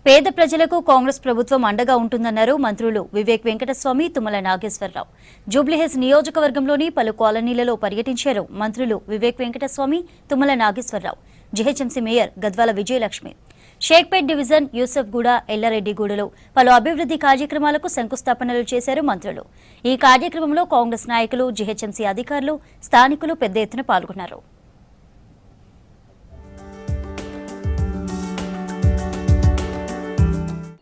పేద ప్రజలకు కాంగ్రెస్ ప్రభుత్వం అండగా ఉంటుందన్నారు మంత్రులు వివేక్ వెంకటస్వామి, తుమ్మల నాగేశ్వరరావు. జూబ్లీహిల్స్ నియోజకవర్గంలోని పలు కాలనీలలో పర్యటించారు మంత్రులు Vivek Venkataswamy, Tummala Nageswararao. GHMC mayor Gadwal Vijayalakshmi, Shaikpet division Yousufguda, ఎల్లారెడ్డిగూడలో పలు అభివృద్ధి కార్యక్రమాలకు శంకుస్థాపనలు చేశారు మంత్రులు. ఈ కార్యక్రమంలో కాంగ్రెస్ నాయకులు, జీహెచ్ఎంసీ అధికారులు, స్థానికులు పెద్ద ఎత్తున పాల్గొన్నారు.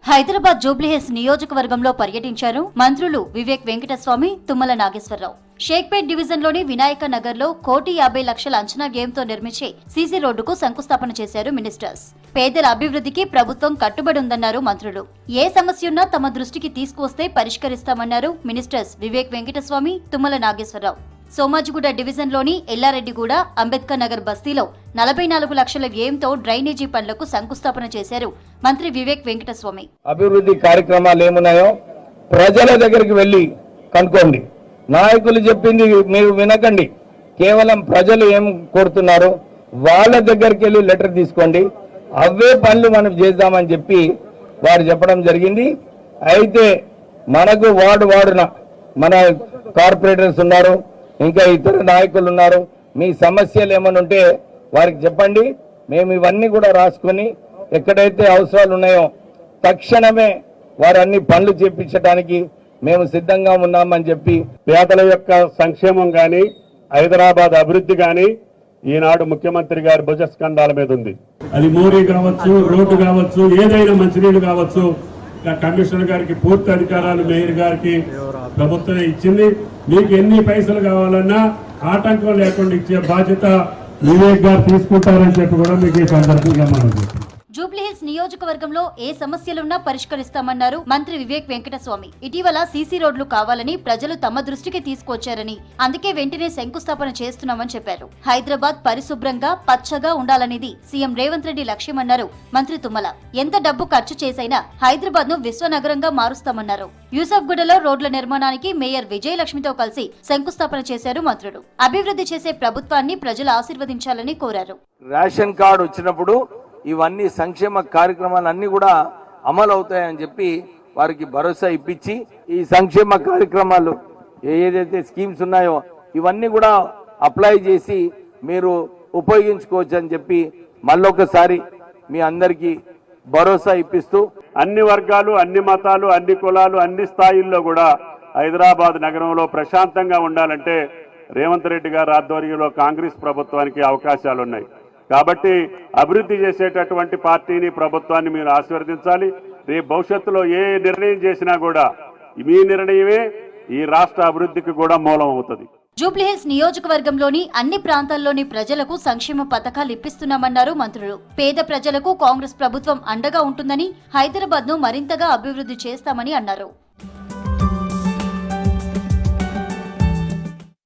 హైదరాబాద్ జూబ్లీహిల్స్ నియోజకవర్గంలో పర్యటించారు మంత్రులు వివేక్ వెంకటస్వామి, తుమ్మల నాగేశ్వరరావు. షేక్పేట్ డివిజన్లోని వినాయక నగర్లో 1,50,00,000 అంచనా వ్యయంతో నిర్మించే సీసీ రోడ్డుకు శంకుస్థాపన చేశారు మినిస్టర్స్. పేదల అభివృద్ధికి ప్రభుత్వం కట్టుబడి ఉందన్నారు మంత్రులు. ఏ సమస్యన్నా తమ దృష్టికి తీసుకువస్తే పరిష్కరిస్తామన్నారు మినిస్టర్స్ వివేక్ వెంకటస్వామి, తుమ్మల నాగేశ్వరరావు. సోమాజిగూడ డివిజన్లోని ఎల్లారెడ్డిగూడ, అంబేద్కర్ నగర్ బస్తీలో 44 లక్షల వ్యయంతో డ్రైనేజీ పనులకు శంకుస్థాపన చేశారు మంత్రి వివేక్ వెంకటస్వామి. అభివృద్ధి కార్యక్రమాలు ఏమున్నాయో ప్రజల దగ్గరికి వెళ్లి కనుక్కోండి. నాయకులు చెప్పింది మీరు వినకండి. కేవలం ప్రజలు ఏం కోరుతున్నారో వాళ్ళ దగ్గరికి వెళ్ళి లెటర్ తీసుకోండి. అవే పనులు మనం చేద్దామని చెప్పి వారు చెప్పడం జరిగింది. అయితే మనకు వార్డున మన కార్పొరేటర్స్ ఉన్నారు, ఇంకా ఇతర నాయకులు ఉన్నారు. మీ సమస్యలు ఏమైనా ఉంటే వారికి చెప్పండి. మేము ఇవన్నీ కూడా రాసుకుని ఎక్కడైతే అవసరాలు ఉన్నాయో తక్షణమే వారు అన్ని పనులు చేపించడానికి మేము సిద్ధంగా ఉన్నామని చెప్పి, పేదల యొక్క సంక్షేమం గాని, హైదరాబాద్ అభివృద్ధి గాని ఈనాడు ముఖ్యమంత్రి గారి భుజస్కంధాల మీద ఉంది. అది మోరీ కావచ్చు, రోడ్డు కావచ్చు, ఏదైనా మంచినీళ్లు కావచ్చు, కమిషనర్ గారికి పూర్తి అధికారాలు మేయర్ గారికి ప్రభుత్వం ఇచ్చింది. మీకు ఎన్ని పైసలు కావాలన్నా ఆటంకం లేకుండా ఇచ్చే బాధ్యత వివేక్ గారు తీసుకుంటారని చెప్పి కూడా మీకు ఈ సందర్భంగా మనం జూబ్లీహిల్స్ నియోజకవర్గంలో ఏ సమస్యలున్నా పరిష్కరిస్తామన్నారు మంత్రి వివేక్ వెంకటస్వామి. ఇటీవల సీసీ రోడ్లు కావాలని ప్రజలు తమ దృష్టికి తీసుకొచ్చారని, అందుకే వెంటనే శంకుస్థాపన చేస్తున్నామని చెప్పారు. హైదరాబాద్ పరిశుభ్రంగా, పచ్చగా ఉండాలనేది సీఎం రేవంత్ రెడ్డి లక్ష్యమన్నారు మంత్రి తుమ్మల. ఎంత డబ్బు ఖర్చు చేసైనా హైదరాబాద్ ను విశ్వనగరంగా మారుస్తామన్నారు. యూసఫ్గూడలో రోడ్ల నిర్మాణానికి మేయర్ విజయలక్ష్మితో కలిసి శంకుస్థాపన చేశారు మంత్రులు. అభివృద్ధి చేసే ప్రభుత్వాన్ని ప్రజలు ఆశీర్వదించాలని కోరారు. రేషన్ కార్డు వచ్చినప్పుడు ఇవన్నీ సంక్షేమ కార్యక్రమాలన్నీ కూడా అమలు అవుతాయని చెప్పి వారికి భరోసా ఇప్పించి, ఈ సంక్షేమ కార్యక్రమాలు ఏదైతే స్కీమ్స్ ఉన్నాయో ఇవన్నీ కూడా అప్లై చేసి మీరు ఉపయోగించుకోవచ్చు అని చెప్పి మళ్ళొకసారి మీ అందరికీ భరోసా ఇప్పిస్తూ, అన్ని వర్గాలు, అన్ని మతాలు, అన్ని కులాలు, అన్ని స్థాయిల్లో కూడా హైదరాబాద్ నగరంలో ప్రశాంతంగా ఉండాలంటే రేవంత్ రెడ్డి గారి ఆధ్వర్యంలో కాంగ్రెస్ ప్రభుత్వానికి అవకాశాలు ఉన్నాయి. కాబట్టి అభివృద్ధి చేసేటటువంటి పార్టీని, ప్రభుత్వాన్ని మీరు ఆశీర్వదించాలి. రేపు భవిష్యత్తులో ఏ నిర్ణయం చేసినా కూడా మీ నిర్ణయమే ఈ రాష్ట్ర అభివృద్ధికి కూడా మూలం అవుతుంది. జూబ్లీహిల్స్ నియోజకవర్గంలోని అన్ని ప్రాంతాల్లోని ప్రజలకు సంక్షేమ పథకాలు ఇప్పిస్తున్నామన్నారు మంత్రులు. పేద ప్రజలకు కాంగ్రెస్ ప్రభుత్వం అండగా ఉంటుందని, హైదరాబాద్ ను మరింతగా అభివృద్ధి చేస్తామని అన్నారు.